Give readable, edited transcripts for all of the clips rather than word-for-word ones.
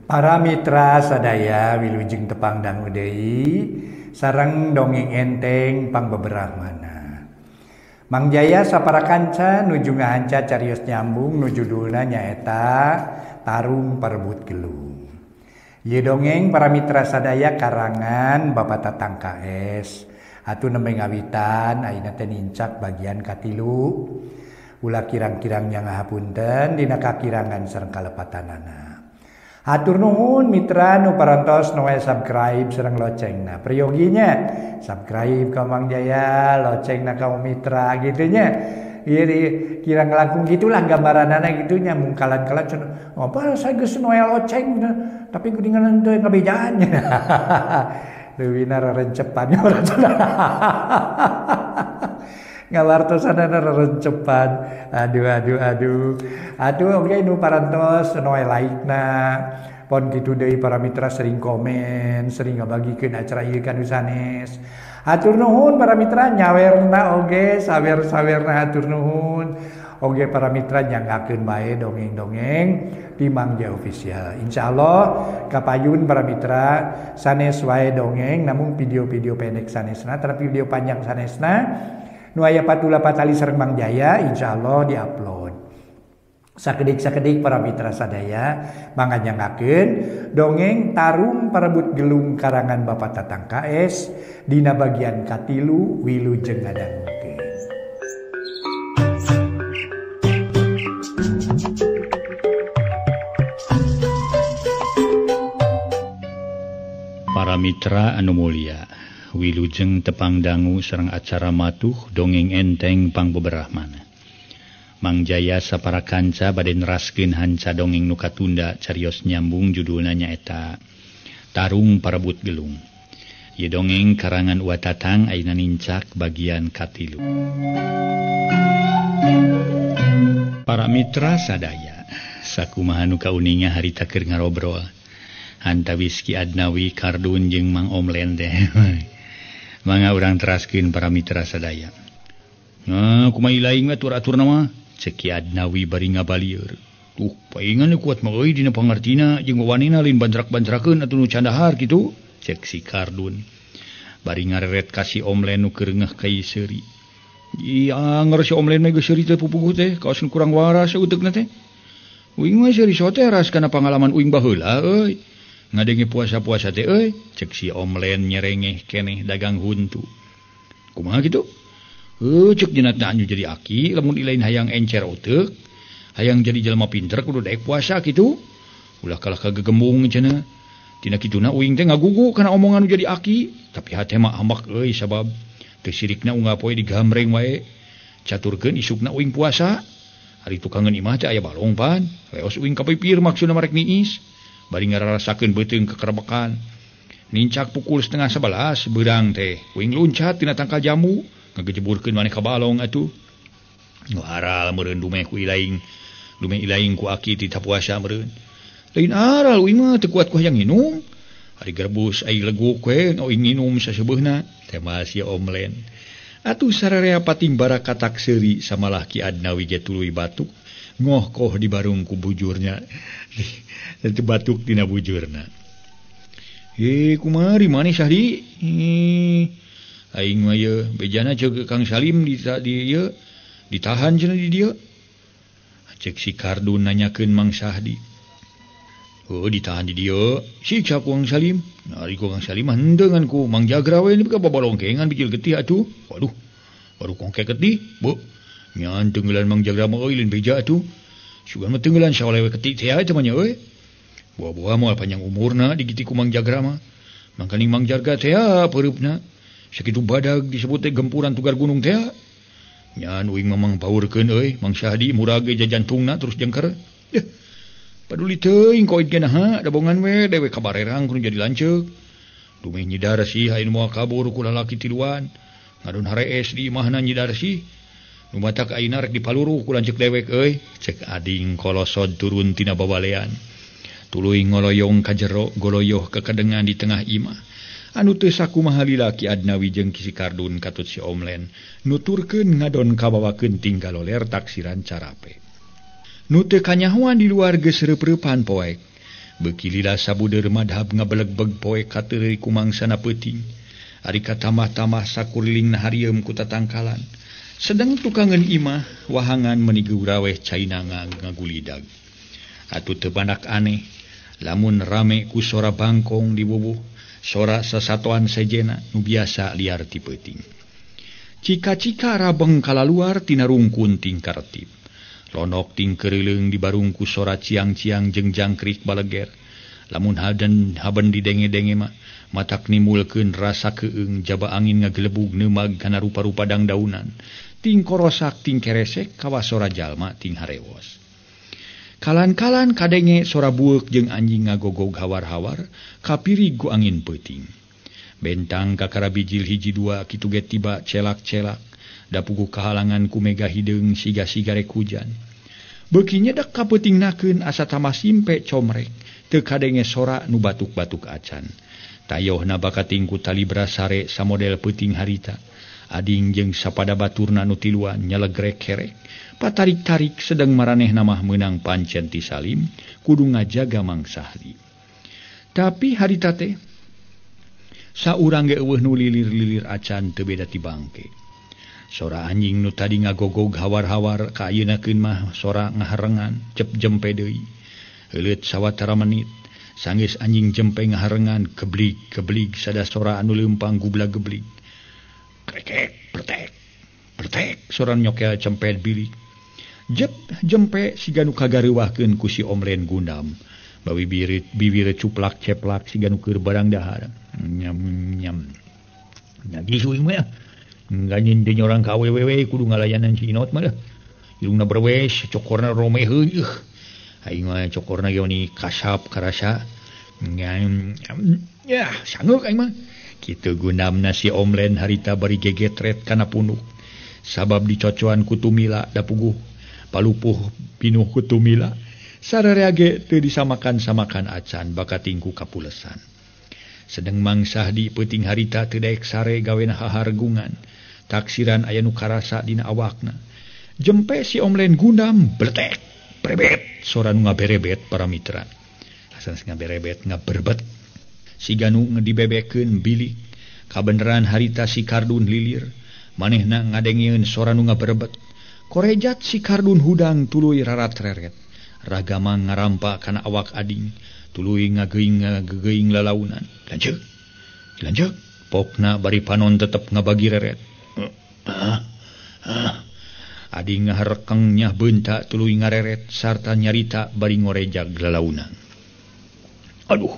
Para mitra sadaya wilujeng tepang dangu deui sareng dongeng enteng pangbeberahmana. Mang Jaya sapara kanca nuju ngahanca carios nyambung nu judulna nyaeta Tarung Parebut Gelung. Ieu dongeng para mitra sadaya karangan Bapak Tatang KS. Atuh nembe ngawitan ayeuna teh nincak bagian katilu. Ulah kirang-kirang nya ngahapunten dina kakirangan sareng kalepatanana. Hatur nuhun mitra nu parantos nu subscribe sareng locengna. Priyoginya subscribe ka Mang Jaya, locengna ka mitra gitu nya. Ieu kirang langkung gitulah gambaranana gitu nya mung kalan-kalan apa saya geus nu loceng tapi geuningan teu ngabejaannya. Leuwihna rerencepan urang. Ngawartosanana rerencepan. Aduh oke nu parantos nu like-na pon kitu deui para mitra sering komen, sering ngabagikeun acara ieu ka nu sanes. Hatur nuhun para mitra nyawerna oge sawer-sawerna hatur nuhun. Oge para mitra nyanggakeun bae dongeng-dongeng di Mang Jaya Official. Insyaallah kapayun para mitra sanes wae dongeng namun video-video pendek sanesna tapi video panjang sanesna nu aya patula patali sareng Mang Jaya insyaallah diupload. Sakedik-sakedik para mitra sadaya mangga nyangakeun dongeng Tarung Parebut Gelung karangan Bapak Tatang KS dina bagian katilu wilujeng ngadangukeun. Para mitra anu mulia, wilujeng tepang dangu sareng acara matuh dongeng enteng pangbeberahmana. Mang Jaya sapara kanca bade neraskeun hanca dongeng nu katunda carios nyambung judulna nyaeta Tarung Parebut Gelung. Ieu dongeng karangan Uwa Tatang ayeuna nincak bagian katilu. Para mitra sadaya, sakumaha nu kauninga harita keur ngarobrol. Hantawis Ki Adnawi Kardun jeung Mang Omlen teh. Mangga urang teraskeun para mitra sadaya. Nah, kumaha ilaing we atur-aturna mah? Cek Ki Adnawi bari ngabalieur. Tuh, paingan kuat mah euy dina pangartina jeung wawanina lain banjrak-banjrakeun atuh nu candahar kitu. Cek si Kardun. Bari ngareret ka si Omlen nu keur ngeh ka ieu seuri. Iya, ngeur si Omlen mah geus seuri teh pupuguh teh, kaos nu kurang waras euteukna teh. Uing mah seuri sote ras kana pangalaman uing baheula euy. Ngadenge puasa-puasa teh euy, cek si Omlen nyerengeh keneh dagang huntu. Kumaha kitu? Cek dina anu jadi aki, lamun ilain hayang encer oteuk, hayang jadi jalma pinter kudu daek puasa kitu. Ulah kalah kagegembung cenah. Tina kituna uing teh ngagugu kana omongan nu jadi aki, tapi hate mah hambak euy sabab teu sirikna unggal poe digamreng wae. Caturkeun isukna uing puasa. Ari tukangan imah teh aya balong pan, leos uing kapipir maksudna marek niis. Bari ngararasakeun beuteung kekerebekan. Nincak pukul 10:30 beurang teh uing luncat tina tangkal jamu ngagejeburkeun maneh ka balong atuh. Nu aral meureun dumeh ku ilaing. Dumeh ilaing ku aki ti puasa meureun. Lain aral uing mah teu kuat ku hayang nginum. Ari gerbus ai leguk we uing nginum saseubeuna teh mah si Omlen. Atuh sararea pating barakatak seuri samalah Ki Adnawi ge tuluy batuk. Ngoh koh di barung ku bujurnya. Itu batuk dina bujurna. Kumari manis sahdi. Aing mah ye bejana ceuk Kang Salim di ieu ditahan cenah di dieu. Cek si Kardun nanyakeun Mang Sahdi. Oh ditahan di dieu. Siksa ku Kang Salim. Ari ku Kang Salim mah hendeungan ku Mang Jagra we nepi ka babalongkengan bicil getih atuh. Waduh. Baru kongke getih, Bu. Nyan tenggelan Mang Jagra mah euy lain beja atuh. Sugan mah tenggelan saole we ketik teh teh mah nya euy. Buah-buah moal panjang umurna digiti ku Mang Jagra mah. Mangkaning Mang Jagra teh peureupna. Sakitu badag disebut teh gempuran tugar gunung teh. Nyan uing mamang paurkeun euy Mang Sahdi murage jajantungna terus jengker. Yeh. Paduli teuing koid ge naha dabongan we dewe kabarerang kudu jadi lanceuk. Dumeh nyidar sih hayu moal kabur ku lalaki tiluan. Ngadon harees di imahna nyidar sih. Nu matak ayeuna rek dipaluru ku lanceuk dewek euy, cek ading kolosod turun tina babalean. Tuluy ngoloyong ka jero goloyoh kekedengan di tengah imah. Anu teu sakumaha lilaki Adnawi jeung si Kardun katut si Omlen nuturkeun ngadon kabawakeun tinggal loler taksiran carape. Nu teu kanyahoan di luar geus reup-reupan poek. Beuki lila sabuder madhab ngabelegbeg poe kateuri ku mangsana peuting. Ari katamah-tamah sakuriling harieum ku tatangkalan. Sedang tukangan imah wahangan menigeu raweh caina ngagulidag. Atuh teu bandak aneh, lamun rame ku sora bangkong di bubuh, sora sasatoan sejena nu biasa liar ti peuting. Cika-cika rabeng kalaluar tina rungkun ting karetip. Lonok ting keureuleng di barungku sora ciang-ciang jeung jangkrik baleger. Lamun haben di denge-denge mah matak nimulkeun rasa keung jaba angin ngagelebug neumag kana rupa-rupa dangdaunan. Ting korosak ting keresek kawa sora jalma ting harewos. Kalan-kalan kadenge sora bueuk jeung anjing ngagogog hawar-hawar kapirig ku angin peuting. Bentang kakara bijil hiji dua kitu ge tiba celak-celak. Da puguh kahalangan ku mega hideung siga-siga rek hujan. Beuki nyedak ka peutingnakeun asa tamah simpe comrek, teu kadenge sora nu batuk-batuk acan. Tayohna bakating ku tali brasare samodel peuting harita. Ading jeung sapada baturna nu tiluan nyelegrek herek. Patarik-tarik sedang maranehna mah meunang pancen ti Salim kudu ngajaga Mang Sahdi. Tapi harita teh saurang ge eueuh nu lilir-lilir acan teu beda ti bangke. Sora anjing nu tadi ngagogog hawar-hawar ka ayeuna-keun mah sora ngaharengan cep jempe deui. Heuleut sawatara menit sanggeus anjing jempe ngaharengan geblig sada sora anu leumpang gublag geblig. Krekek pertek sora nyokel cempet bilik. Jep jempe siga nu kagareuwahkeun ku si Omlen Gundam. Bawi bibir cuplak ceplak siga nu keur barang dahar. Nyam. Nagi suing mah. Ganyin de nyorang ka awewe kudu ngalayanan si Inot mah. Irungna berwes cokorna romeheuh. Aing mah cokorna ge ni kasap karasa. Ya, sanggeuk aing mah. Kitu Gundamna si Omlen harita bari gegetret kana punduk. Sabab dicocoan ku Tumila da puguh palupuh pinuh ku Tumila. Sararea ge teu disamakan-samakan acan bakating ku kapulesan. Sedeng Mang Sahdi peuting harita teu daek sare gawena hahargungan. Taksiran aya nu karasa dina awakna. Jempe si Omlen Gundam bletek, berebet, sora nu ngaberebet para mitra. Asal ngaberebet ngaberbet. Siga nu ngedibebekeun bilik. Kabeneran harita si Kardun lilir, manehna ngadengieun sora nu ngaberebet. Korejat si Kardun hudang tuluy rarat-reret. Ragama ngarampa kana awak ading, tuluy ngageuing lalaunan. Lanceuk. Pokna bari panon tetep ngabagi reret. Adi ngaharekeng nyah beunta tuluy ngareret sarta nyarita bari ngorejag lalaunan. Aduh,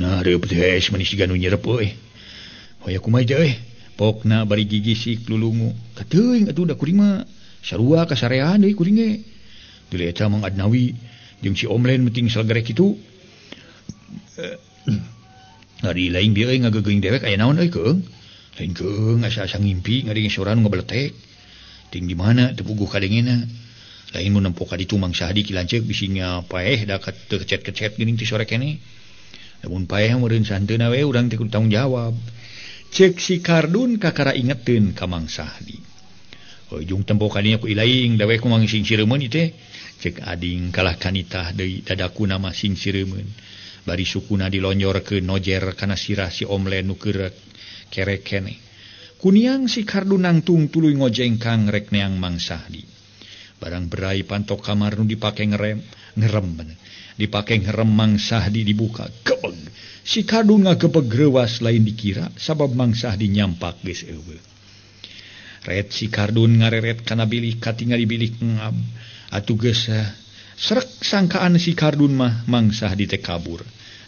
nah reup teh manis siga nu nyerep euy. Hoya kumaha teh? Pokna bari gigisik lulungu. Kateuing atuh da kuring mah sarua kasarean deui kuring ge. Deui eta Mang Adnawi jeung si Omlen penting salgarek kitu. Ari lain bieu ngageugeung dewek aya naon euy keung? Lain keung asa-asa ngimpi ngadenge sora nu ngabeletek. Ting di mana teu puguh kadengena. Lain mun nempo ka ditu Mang Sahdi kilanceuk bisi ngapaeh da teu kecet-kecet geuning ti sore keneh. Lamun paeh meureun santeuna we urang teh kudu tanggung jawab. Ceuk si Kardun kakara ingeteun ka Mang Sahdi. Ujung tempo kadinya ku ilaing dawe ku Mang Sing Sireumeuun ieu teh. Ceuk ading kalah kanitah deui dadaku nama Sing Sireumeuun. Bari sukuna dilonjorkeun nojer kana sirah si Omlen nu keur kerek keneh. Kuniang si Kardun nangtung tuluy ngojengkang rek neang Mang Sahdi. Barang berai pantok kamar nu dipake ngerem Mang Sahdi dibuka gebeg. Si Kardun ngagebeg reuwas lain dikira sabab Mang Sahdi nyampak geus eueuh. Ret si Kardun ngareret kana bilik katingali bilik ngab. Atuh geus srek sangkaan si Kardun mah Mang Sahdi teh kabur.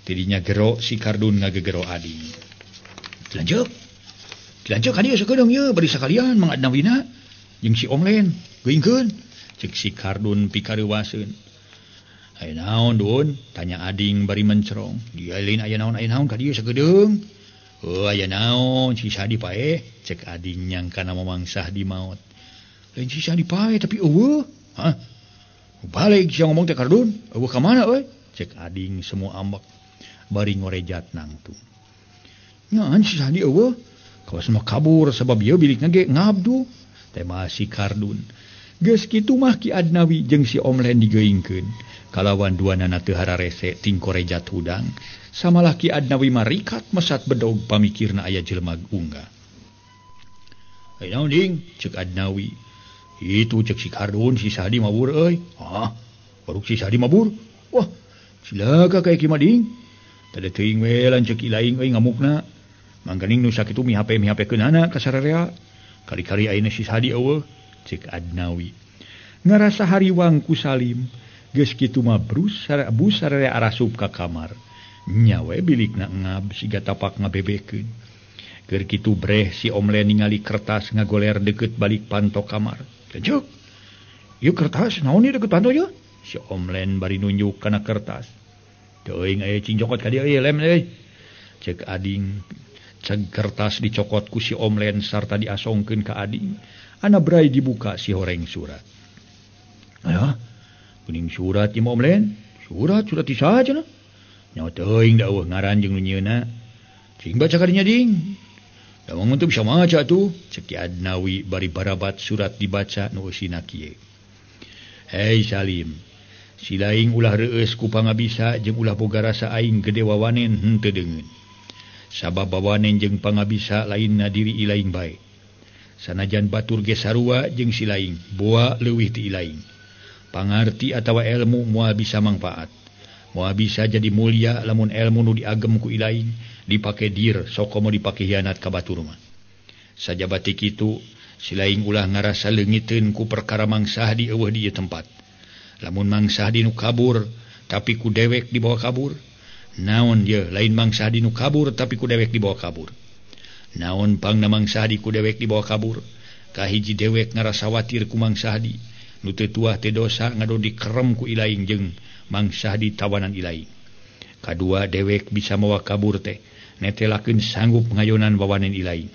Tidinya gero si Kardun ngagegero ading. Lanceuk ka dieu sakedeung ieu bari sakalian Mang Adnawina jeung si Omlen geuingkeun. Ceuk si Kardun pikareuwaseun. Aya naon Dun? Tanya ading bari mencrong. Dia lain aya naon ka dieu sakedeung. Aya naon si Sahdi paeh? Ceuk ading nyangkana Mang Sahdi maot. Lain si Sahdi paeh tapi eueuh. Hah? Balik sia ngomong teh Kardun. Eueuh ka mana euy? Ceuk ading semu ambek bari ngorejat nangtung. Nyaan si Sahdi eueuh. Kawas mah kabur sabab ieu bilikna ge ngabdu. Teh mah si Kardun. Geus kitu mah Ki Adnawi jeung si Omlen digeingkeun kalawan duanana teu hararese ting korejat hudang samalah Ki Adnawi mah rikat mesat bedog pamikirna aya jelema unggah. "Ai naon ding?" ceuk Adnawi. "Itu ceuk si Kardun si Sadi mabur euy." "Hah? Baruk si Sadi mabur? Wah, silaga kayak kieu mah ding. Tadi teuing we lanceuk ilaing euy ngamukna. Mangganing nu sakitu mihape-mihapekeunana ka sararea. Kali-kali ayeuna si Sadi eueuh." Cek Adnawi. Ngarasa hariwang ku Salim, geus kitu mah bus sararea arasup ka kamar. Nya we bilikna ngab siga tapak ngabebekeun. Keur kitu breh si Omlen ningali kertas ngagoler deukeut balik panto kamar. "Cek, ieu kertas naon ieu deukeut panto ieu?" Si Omlen bari nunjuk kana kertas. "Teuing aya cing cokot ka dieu lem euy." Cek Ading. Cek kertas dicokot ku si Omlen sarta diasongkeun ka Ading. Ana brai dibuka si horeng surat. "Aya, kuning surat ieu Omlen. Surat ti saha cenah?" "Nya teuing da eueuh ngaran jeung nu nyieunna." "Cing baca ka dinya ding." "Da mun teu bisa maca atuh." Cek Ki Adnawi bari barabat surat dibaca nu eusina kieu. "Hei Salim, silaing ulah reueus ku pangabisa jeung ulah boga rasa aing gede wawanen henteu deungeun. Sabab wawanen jeung pangabisa lainna diri ilaing bae. Sanajan batur ge sarua jeung si laing, boa leuwih ti ilaing. Pangarti atawa ilmu moal bisa mangpaat. Moal bisa jadi mulia lamun ilmu nu diagem ku ilaing dipake dir sok komo dipake hianat ka batur mah. Sajaba ti kitu, si laing ulah ngarasa leungiteun ku perkara mangsah di eueuh di ieu tempat. Lamun mangsah di nu kabur tapi ku dewek dibawa kabur. Naon ye lain mangsah di nu kabur tapi ku dewek dibawa kabur. Naon pangna mangsah di ku dewek dibawa kabur. Kahiji dewek ngarasa watir ku mangsah di nu teu tuah teh dosa ngado dikerem ku ilaing jeung mangsah di tawanan ilaing. Kadua dewek bisa mawa kabur teh netelakeun sanggup ngayonan wawanen ilaing.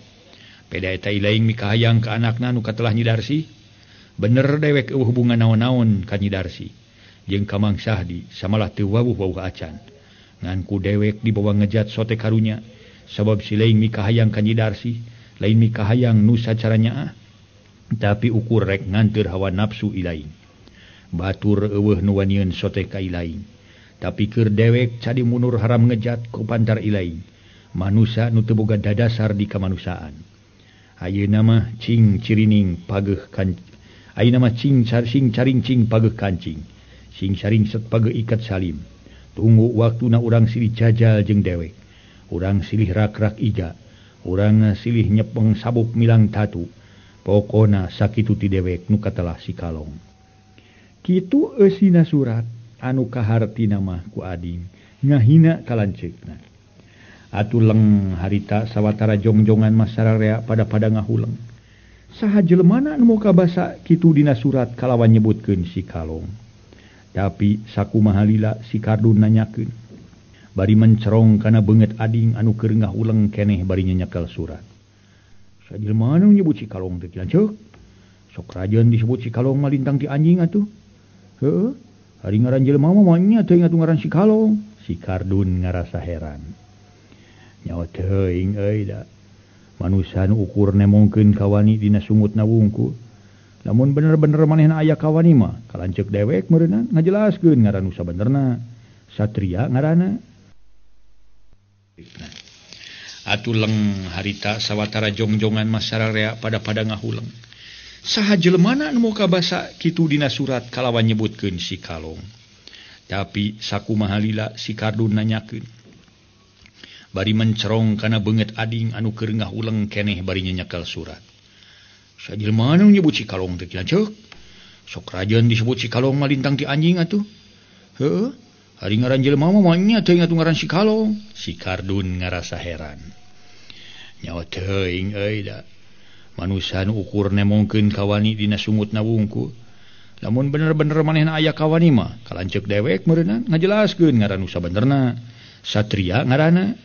Peda eta ilaing mikahayang ka anakna nu katelah nyidarsi. Bener dewek eueuh hubungan naon-naon ka nyidarsi jeung ka mangsah di samalah teu wawuh-wawuh acan. Ngan ku dewek dibawa ngejat sote karunya sabab si lain mikahayang ka nyidarsi lain mikahayang nu sacara nyaah tapi ukur rek nganteur hawa nafsu ilaing. Batur eueuh nu wanieun sote ka ilaing tapi keur dewek cadi munur haram ngejat ku pantar ilaing manusia nu teu boga dadasar di kamanusaan. Ayeuna mah cing cirining pageuh kan ayeuna mah cing caring cing pageuh kancing sing saring set pageuh ikat Salim. Tunggu waktuna urang silih jajal jeung dewek. Urang silih rak-rak iga. Urang silih nyepeng sabuk milang tatu. Pokona sakitu ti dewek nu katelah si kalong. Kitu eusina surat anu kahartina mah ku Ading ngahina kalanceukna. Atuleng harita sawatara jongjongan masararea pada ngahuleng. Saha jelemana anu moka basa kitu dina surat kalawan nyebutkeun si kalong. Tapi sakumaha lila si Kardun nanyakeun. Bari mencerong kana beungeut Ading anu keur ngahuleng keneh bari nyanyakel surat. Sajelema anu nyebut si kalong teh kilanceuk. Sok rajeun disebut si kalong mah lintang ti anjing atuh. Heueuh, ari ngaran jelema mah nya teuing atuh ngaran si kalong. Si Kardun ngarasa heran. Nyawa teuing euy da. Manusia nu ukur nemongkeun kawani dina sungutna wungkul. Namun bener-bener manehna aya kawani mah kalanceuk dewek meureunna ngajelaskeun ngaran nu sabenerna. Satria ngaranna. Atuleng harita sawatara jongjongan masararea pada ngahuleng. Saha jelemana anu moka basa kitu dina surat kalawan nyebutkeun si kalong. Tapi sakumaha lila si Kardun nanyakeun. Bari mencerong kana beungeut Ading anu keur ngahuleng keneh bari nyanyakel surat. Sajelema anu nyebut si kalong teh kilanceuk. Sok rajeun disebut si kalong mah lintang ti anjing atuh. Heueuh, ari ngaran jelema mah nya teuing atuh ngaran si kalong. Si Kardun ngarasa heran. Nyawa teuing euy da. Manusia nu ukur nemongkeun kawani dina sungutna wungkul. Lamun bener-bener manehna aya kawani mah kalanceuk dewek meureunna ngajelaskeun ngaran nu sabenerna. Satria ngaranna.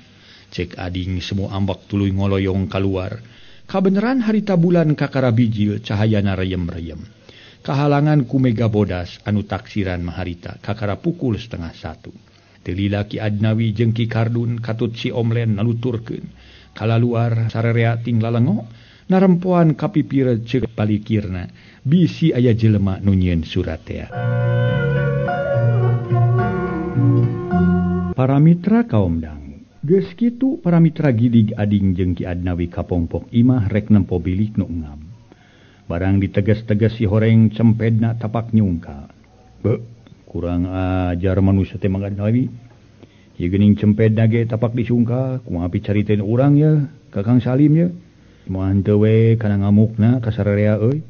Cek Ading semu ambak tuluy ngoloyong kaluar. Kabeneran harita bulan kakara bijil cahayana reyem-reyem. Kahalangan ku mega bodas anu taksiran maharita kakara pukul 12:30. Telila Ki Adnawi jeung Ki Kardun katut si Omlen naluturkeun. Kalaluar sararea ting lalengo narempoan kapipir ceuk palikirna bisi aya jelema nu nyieun surat teh. Para mitra kaum dangu, geus kitu para mitra Gidig Ading jeung Ki Adnawi kapongpok imah rek nempo bilik nu ngam. Barang diteges-teges si horeng cempedna tapak nyungkal. Kurang ajar manusia teh Mang Adnawi. Ieu geuning cempedna ge tapak disungkal, kumaha picariteun urang ya, Kakang Salim ya. Moal henteu we kana ngamukna ka sararea euy.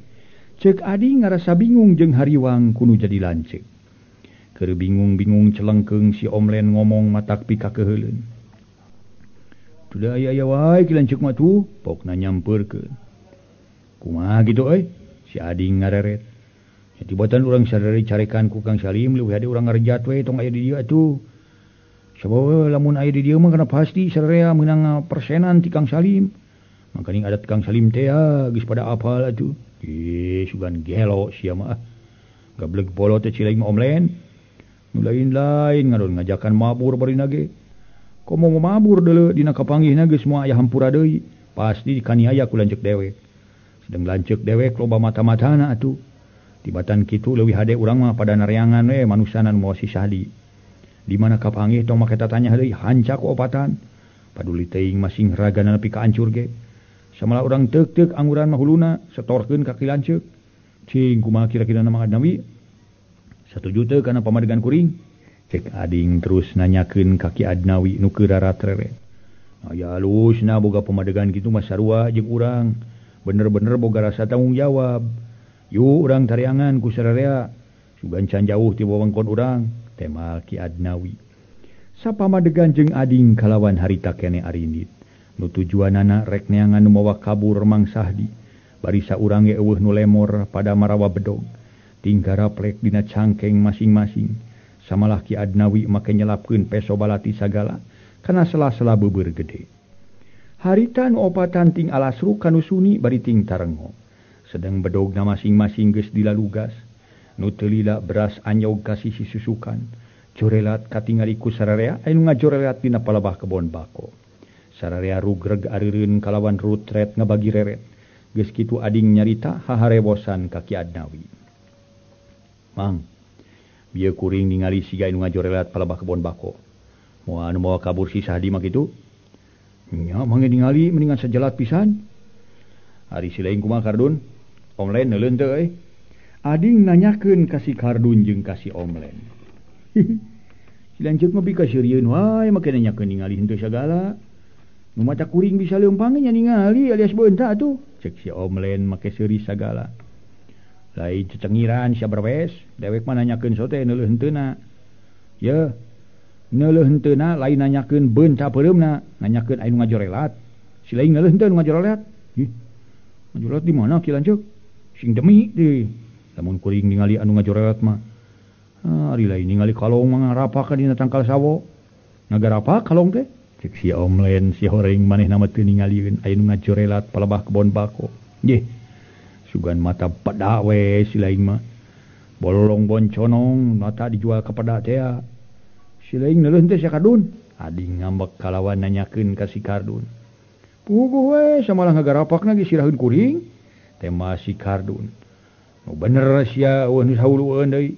Ceuk Ading ngarasa bingung jeung hariwang kudu jadi lanceuk. Keur bingung-bingung celengkeung si Omlen ngomong matak pikakeheulun. Tuda aya wae ki lanceuk mah tuh, pokna nyampeurkeun. Kumaha gitu euy? Si Ading ngareret. Ya tibatan urang sadari carekan ku Kang Salim leuwih hade urang ngarejat we tong aya di dieu atuh. Sabab lamun aya di dieu mah kana pasti sadaya meunang persenan ti Kang Salim. Mangkaning adat Kang Salim teh geus pada apal atuh. Sugan gelo sia mah. Gableg polo teh cilaing Omlen. Nu lain-lain ngadon ngajakan mabur bari ge. Komo mabur deuleu dina kapanggihna geus moal aya hampura deui. Pasti dikaniaya ku lanceuk dewek. Sedang lanceuk dewek loba mata-matana atuh. Tibatan kitu leuwih hade urang mah pada nareangan we manusana nu moal sisahdi. Di mana kapanggih tong make tatanya deui hancak opatan. Paduli teuing masing ragana nepi ka ancur ge. Samala urang teuk-teuk anguran mah huluna setorkeun ka ki lanceuk. Cing kumaha kira-kira Mang Adnawi? Satuju teu kana pamadegan kuring? Cek Ading terus nanyakeun ka Ki Adnawi nu keurarat rere. Aya alusna boga pamadegan kitu mah sarua jeung urang. Bener-bener boga rasa tanggung jawab. Yuk urang tareangan ku sararea. Sugan can jauh ti wewengkon urang. Temal Ki Adnawi. Sapamadegan jeung Ading kalawan harita kene arindit. Nu tujuanana rek neangan nu mawa kabur Mang Sahdi. Bari saurang ge eueuh nu lemor pada marawa bedog. Tingkara plek dina cangkeng masing-masing. Samalah Ki Adnawi make nyelapkeun peso balati sagala. Kana sela-sela beubeur gede. Harita nu opatan ting alasru kanu suni bari ting tarengo. Sedang bedogna masing-masing geus dilalugas. Nu teu lila beras anyog ka sisi susukan. Jorelat katingali ku sararea anu ngajorelat dina palebah kebon bako. Sararea rugreg areureun kalawan rutret ngabagi reret. Geus kitu Ading nyarita haharewosan ka Ki Adnawi. Mang, bieu kuring ningali siga anu ngajorelat palebah kebon bako. Moal anu mawa kabur si Sahdi mah kitu. Nya mangga ningali mendingan sajelat pisan. Ari silaing kumaha Kardun? Omlen neuleun teu euy. Ading nanyakeun ka si Kardun jeung ka si Omlen. Si lanceuk mah bika sieurieun wae make nanyakeun ningali henteu sagala. Nu mata kuring bisa leumpang nya ningali alias beunta atuh. Cek si Omlen make seuri sagala. Lain cecengiran sia berwes, dewek mah nanyakeun sote neuleuh henteuna. Ye. Neuleuh henteuna lain nanyakeun beunta peureumna, nanyakeun anu ngajorelat. Si lain neuleuh henteu ngajorelat. Ngajorelat di mana Ki lanceuk? Sing demi deui. Lamun kuring ningali anu ngajorelat mah. Ari lain ningali kalong mah ngarapak ka dina tangkal sawo. Ngagarapak kalong teh? Cek si Omlen si horeng manehna mah teu ningalieun anu ngajorelat palebah kebon bako. Nggih. Sugan mata pada we si lain mah. Bolong bonconong mata dijual ka pada teh. Si lain neuleuh teh sia Kardun. Ading ngambek kalawan nanyakeun ka si Kardun. Puguh we samalah ngagarapakna ge siraheun kuring. Tema si Kardun. Nu bener sia eueuh nu saulueun deui.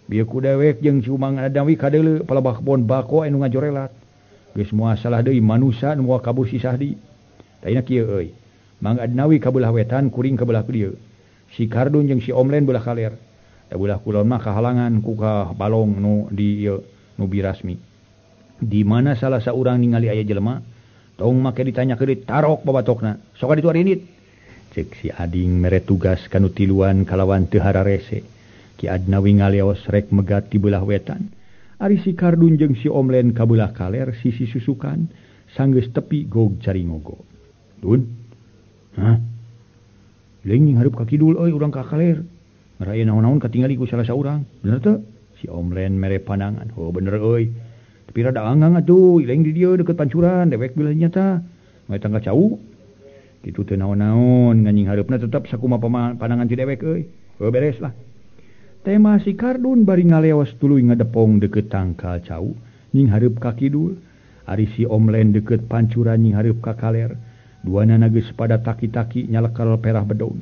Bieu ku dewek jeung si Mang Adnawi kadeuleu palebah kebon bako anu ngajorelat. Geus moal salah deui manusa nu moal kabur si Sahdi. Taina kieu euy. Mang Adnawi kabelah wetan kuring kabelah dieu. Si Kardun jeung si Omlen belah kaler. Da belah kulon mah kahalangan ku ka balong nu di ieu nu birasmi. Di mana salah saurang ningali aya jelema, tong make ditanyakeun tarok babatokna. Sok ditu arinit. Cek si Ading mere tugas kanu tiluan kalawan teu hararese. Ki Adnawi ngaleos rek megat ti belah wetan. Ari si Kardun jeung si Omlen kabelah kaler sisi susukan sanggeus tepi gog cari ngogo. Dun. Hah? Leung hareup ka kidul euy urang ka kaler. Ngaraya naon-naon katingali ku salah saurang. Bener teu? Si Omlen mere pandangan. Oh bener euy. Tapi rada anggang atuh, leung di dieu deukeut pancuran, dewek belah nyata. Mae tangga cau. Kitu teu naon-naon, nganying hareupna tetep sakumaha pandangan ti dewek euy. Heuh beres lah. Tema si Kardun bari ngaleos tuluy ngadepong deukeut tangkal cau, nying hareup ka kidul. Ari si Omlen deukeut pancuran nying hareup ka kaler. Duana geus pada taki-taki nyalekal perah bedog.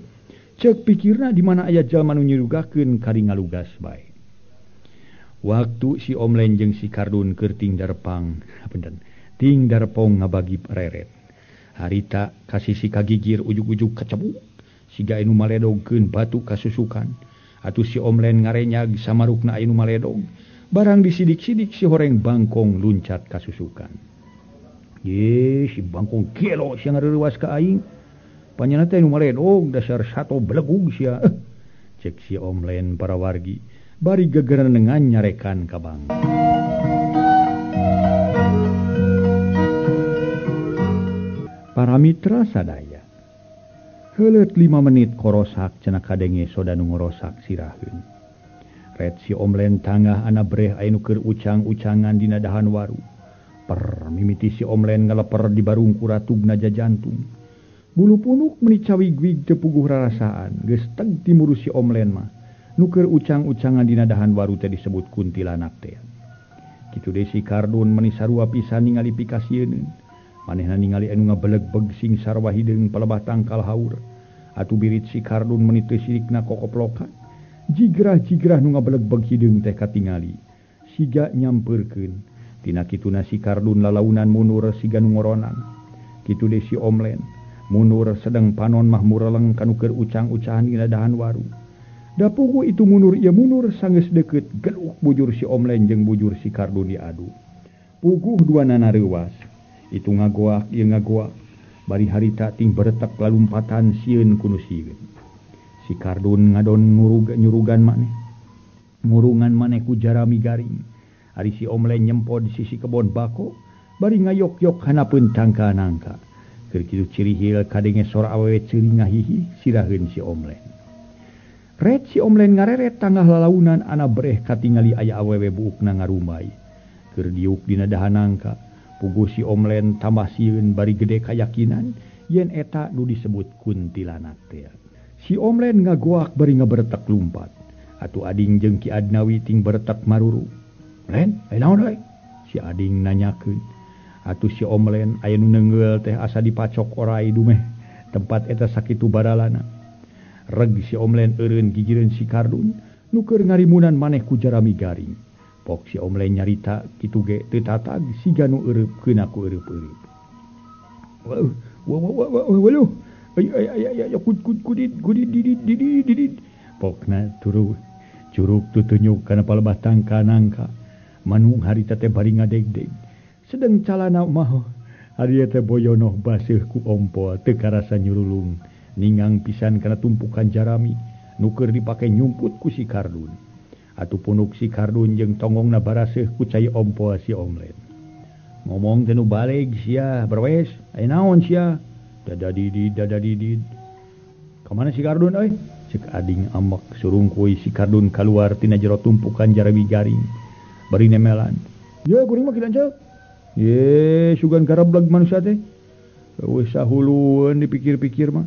Cek pikirna di mana aya jalma nu nyirugakeun kari ngalugas bae. Waktu si Omlen jeung si Kardun keur ting darpang ngabagi reret. Harita kasisi kagigir ujug-ujug kacebuk. Siga anu maledogkeun batu kasusukan. Atuh si Omlen ngarenyag samarukna anu maledog. Barang disidik-sidik si horeng bangkong luncat kasusukan. Ye, si bangkong gelo sia ngareurewas ka aing. Panjenengan teh nu maledog dasar sato belegug sia. Cek si Omlen para wargi bari gegerenengan nyarekan ka bang. Para mitra sadaya. Heuleut 5 menit korosak cenah kadenge soda nu ngorosak siraheun. Ret si Omlen tangah ana breh aya nu keur ucang-ucangan dina dahan waru. Mimiti si Omlen ngaleper di barung kuratugna jantung. Bulu punuk meuni cawig-wig teu puguh rarasaan, geus teg timuru si Omlen mah. Nu keur ucang-ucangan dina dahan waru teh disebut kuntilanak teh. Kitu deui si Kardun meuni sarua pisan ningali pikasieun. Manehna ningali anu ngabeleg-beg sing sarwa hideung palebah tangkal haur. Atuh birit si Kardun meuni teu sirikna kokoplokan. Jigrah-jigrah nu ngabeleg-beg hideung teh katingali. Siga nyampeurkeun. Tina kituna si Kardun lalaunan munur siga nu ngoronan. Kitu deui si Omlen. Munur sedang panon mah mureleng kanu keur ucang-ucahan dina dahan waru. Da puguh itu munur ieu munur sanggeus deukeut geluk bujur si Omlen jeung bujur si Kardun diadu. Puguh duanana reuwas. Itu ngagoak ieu ngagoak. Bari harita ting beretek lalumpatan sieun kunu sieun. Si Kardun ngadon nyurugan maneh. Ngurungan maneh ku jarami garing. Ari si Omlen nyempo di sisi kebon bako, bari ngayok-yok hanapeun tangka nangka. Keur kitu cirihil kadenge sora awewe ceuring ngahihi siraheun si Omlen. Ret si Omlen ngareret tangah lalaunan ana breh katingali aya awewe buukna ngarumai. Keur diuk dina dahan nangka, puguh si Omlen tambah sieun bari gede kayakinan yen eta nu disebut kuntilanak teh. Si Omlen ngagoak bari ngabertek lumpat. Atuh ading jeung Ki Adnawi ting bertek maruru. Len, naon euy? Si ading nanyakeun. Atuh si Omlen aya nu neungeul teh asa dipacok orai dumeh tempat eta sakitu baralana. Reg si Omlen eureun gigireun si Kardun nu keur ngarimunan maneh ku jarami garing. Pok si Omlen nyarita kitu ge teu tatag siga nu eureupkeun aku eureub-eureub. Waluh. Ay kudid. Pokna turu curug tutunyuk kana palebah tangka nangka. Manung harita teh bari ngadeg-deg. Sedeng calana mah ari teh boyonoh baseuh ku ompo teu karasa nyurulung. Ningang pisan kana tumpukan jarami nu keur dipake nyumput ku si Kardun. Atuh punuk si Kardun jeung tongongna baraseuh ku cai ompo si Omlen. Ngomong teh nu baleg sia, berwes, aya naon sia? Dadadidid. Kamana si Kardun euy? Cek ading ambek surung kuy si Kardun kaluar tina jero tumpukan jarami garing. Bari nemelan. Ya kuring mah kilancak. Ye sugan karebleg manusia teh. Wes sahulueun dipikir-pikir mah.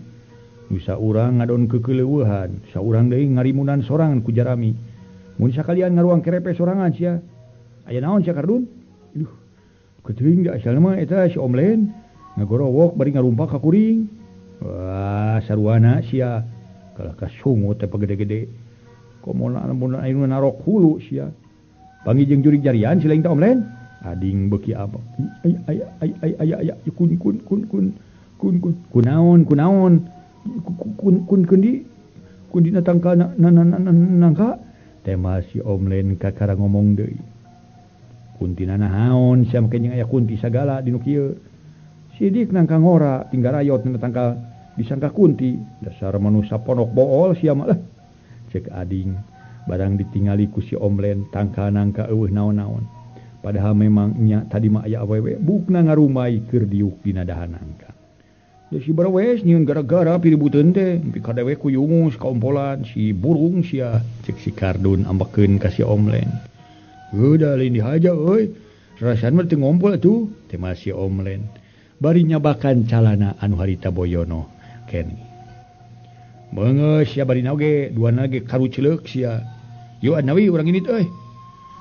Nu saurang ngadon kekeleueuhan, saurang deui ngarimunan sorangan ku jarami. Mun sakalian ngaruang kerepe sorangan sia. Aya naon sia Kardun? Aduh. Keteuing da asalna mah eta si Omlen ngagorowok bari ngarumpak ka kuring. Wah, saruana sia. Kalah kasungut teh pagede-gede. Komo mun anu narok hulu sia. Pangi jeung jurig jarian si lain ta Omlen. Ading beuki abak. Ay kun naon. Kun di natangka nangka. Tema si Omlen kakara ngomong deui. Kuntina naon sia make jeung aya kunti sagala dinu kieu. Sidik nangka ngora tinggal rayot natangka disangka kunti. Dasar manusia ponok bool sia mah. Cek ading barang ditingali ku si Omlen tangka nangka eueuh naon-naon. Padahal memang nya tadi mah aya awewe bukna ngarumai keur diuk dina dahan nangka. Da si berwes nyieun gara-gara piributeun teh mpi kadewe ku yungus kaompolan si burung sia. Cek si Kardun ambekeun ka si Omlen. Udah lain dihaja euy. Rasan mah teu ngompol atuh. Teh mah si Omlen. Bari nyabakan calana anu harita boyono keneh. Beungeus sia bari naoge duana ge karucleuk sia. Yo Adnawi urang ini euy.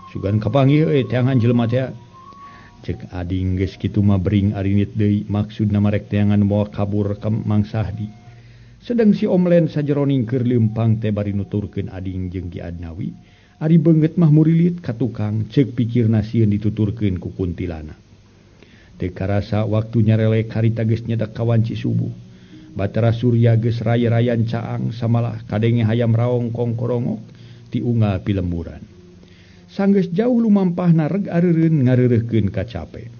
Sugan kapanggih euy teangan jelema teh. cek ading geus kitu mah bering arinit deui maksudna marek teangan moal kabur ka Mang Sahdi. Sedang si Omlen sajeroning keur leumpang teh bari nuturkeun ading jeung Ki Adnawi ari beungeut mah murilit ka tukang ceuk pikirna sieun dituturkeun ku kuntilana. Teu karasa waktu nyarelek harita geus nyedak kawanci subuh. Batara surya geus raya-rayan caang samalah kadenge hayam raong kongkorongok ti unggal pilemburan. Sanggeus jauh lumampahna reg areureun ngareureuhkeun ka cape.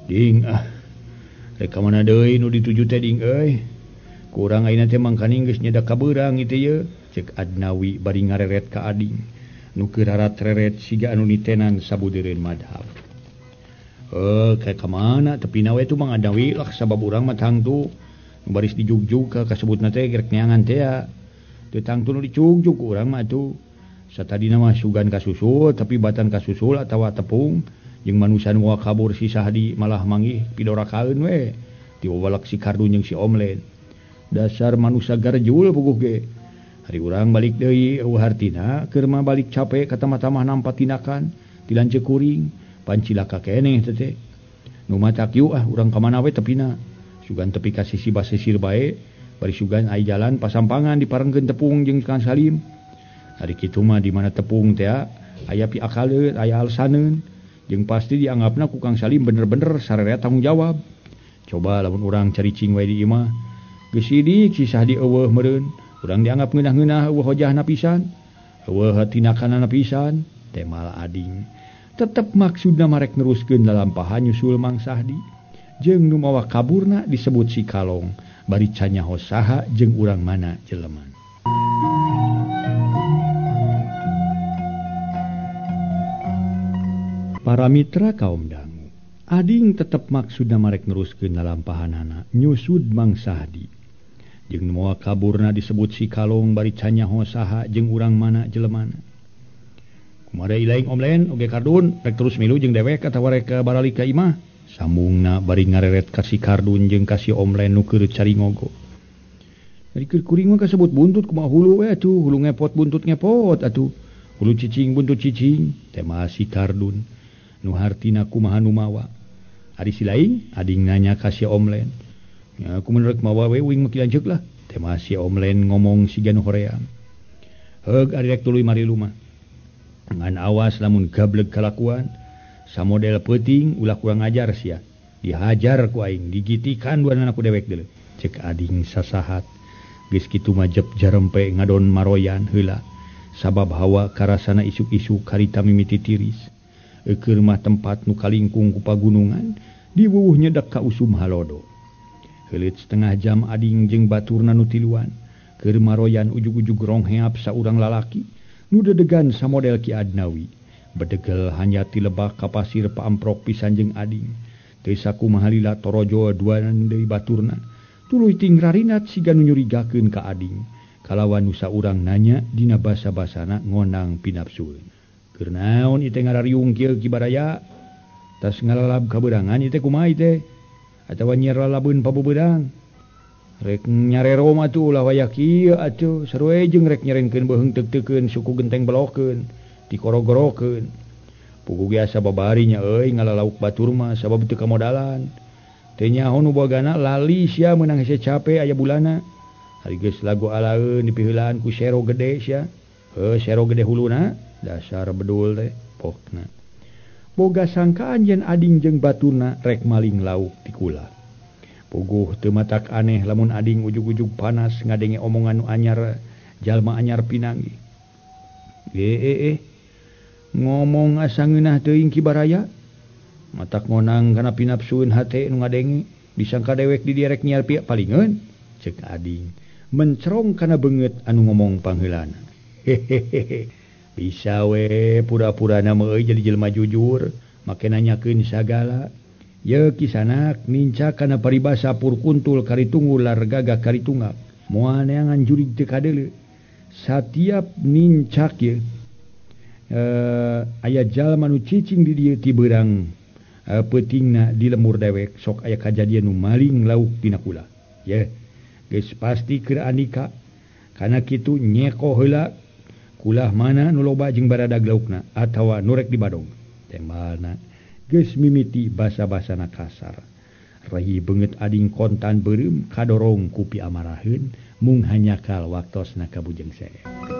Ding rek ka mana deui nu dituju teh ding euy? Kurang ayeuna teh mangkani geus nyedak ka beurang ieu teh ye, ceuk Adnawi bari ngareret ka ading. Nu keur rarat-reret siga anu nitenan sabudeureun madhab. Kayak kemana tepina we tu Mang Adnawi lah sabab urang mah tangtu nu baris dijugjug ka kasebutna teh rek neangan teh ya. Teu tangtu nu dijugjug urang mah atuh. Satadina mah sugan kasusul tapi batan kasusul atawa tepung jeung manusia nu kabur si Sahdi malah manggih pidorakaeun we ti wabalak si Kardun jeung si Omlen. Dasar manusia garjul puguh ge. Hari urang balik deui eueuh hartina keur mah balik capek ka tamah-tamah nampa tindakan ti lanceuk kuring pancilaka keneh teh. Nu matak yu urang ka mana we tepina. Sugan tepi ka sisi basisir bae bari sugan aya jalan pasampangan diparengkeun tepung jeung Kang Salim. Hari kitu mah di mana tepung teh aya pi akaleun aya alsaneun jeung pasti dianggapna ku Kang Salim bener-bener sararea tanggung jawab. Coba lamun urang caricing wae di imah geus sidik si Sahdi eueuh meureun urang dianggap ngeunah-ngeunah eueuh hojahna pisan eueuh tinakanana pisan teh malah ading tetep maksudna marek neruskeun lalampahan nyusul Mang Sahdi jeung nu mawa kaburna disebut si Kalong bari canyaho saha jeung urang mana jeleman. Para mitra kaum dangu, ading tetep maksudna marek neruskeun lalampahanana nyusud Mang Sahdi. Jeung nu moal kaburna disebut si Kalong bari canyaho saha jeung urang mana jelemana. Kumaha ilaing Omlen oge Kardun rek terus milu jeung dewek atawa rek baralik ka imah. Sambungna bari ngareret ka si Kardun jeung ka si Omlen nu keur caringogo. Jadi keur kuring mah kasebut buntut kumaha hulu we atuh, hulu ngepot buntut ngepot atuh. Hulu cicing buntut cicing, teh mah si Kardun. Nu hartina kumaha nu mawa. Ari si laing ading nanya ka si Omlen. Ya kumaha rek mawa we uing maki lanceuk lah. Teh mah si Omlen ngomong siga nu hoream. Heug ari rek tuluy mari lumah. Ngan awas lamun gableg kalakuan. Samodel peuting ulah kurang ajar sia. Dihajar ku aing, digitikan duanana ku dewek deuleu. Cek ading sasahat. Geus kitu mah jep jarempe ngadon maroyan heula. Sabab hawa karasana isuk-isuk harita mimiti tiris. Keur mah tempat nu kalingkung ku pagunungan diwuwuh nyedak ka usum halodo. Heuleut setengah jam ading jeung baturna nu tiluan keur maroyan ujug-ujug rongheap saurang lalaki nu dedegan samodel Ki Adnawi. Bedegel hanya ti lebah ka pasir paamprok pisan jeung ading. Teu sakumaha lila torojo duaan deui baturna. Tuluy ting rarinat siga nu nyurigakeun ka ading. Kalawan nu saurang nanya dina basa-basana ngonang pinapsueun. Keur naon ieu teh ngarariung kieu Ki Baraya? Tas ngalalab ka beurangan ieu teh kumaha ieu teh? Atawa nyer lalabeun pabebeudang? Rek nyarero mah tuh ulah wayah kieu atuh sarua jeung rek nyerenkeun beuheung teuk-teukeun suku genteng belokeun, dikorog-gorokeun. Puguh biasa babari nya euy ngalalauk batur mah sabab teu kamodalan. Teu nyaho nu bogana lali sia meunang hese cape aya bulana. Ari geus lagu alaeun dipiheulaan ku sero gede sia. Sero gede huluna. Dasar bedul teh pokna. Boga sangkaan yen ading jeung baturna rek maling lauk ti kula. Puguh teu matak aneh lamun ading ujug-ujug panas ngadenge omongan nu anyar jalma anyar pinanggih. Ngomong asa ngeunah teuing Ki Baraya. Matak ngonang kana pinapsueun hate nu ngadenge disangka dewek di dieu rek nyiar palingeun ceuk ading mencrong kana beungeut anu ngomong pangheulana. Bisa we pura-purana mah euy jadi jelema jujur make nanyakeun sagala. Ye kisanak ninca kana paribasa pur kuntul karitungul lar gagah karitungap. Moal neangan jurig teu kadeuleu. Satiap nincak ye aya jalma nu cicing di dieu ti beurang peutingna di lemur dewek sok aya kajadian nu maling lauk tina kula. Ye geus pasti keur andika kana kitu nyeko heula kulah mana nu loba jeung baradag laukna atawa nu rek di badong. Tembalna geus mimiti basa-basana kasar. Rahi beungeut ading kontan beureum kadorong kupi amaraheun mung hanyakal waktosna kabujeng see.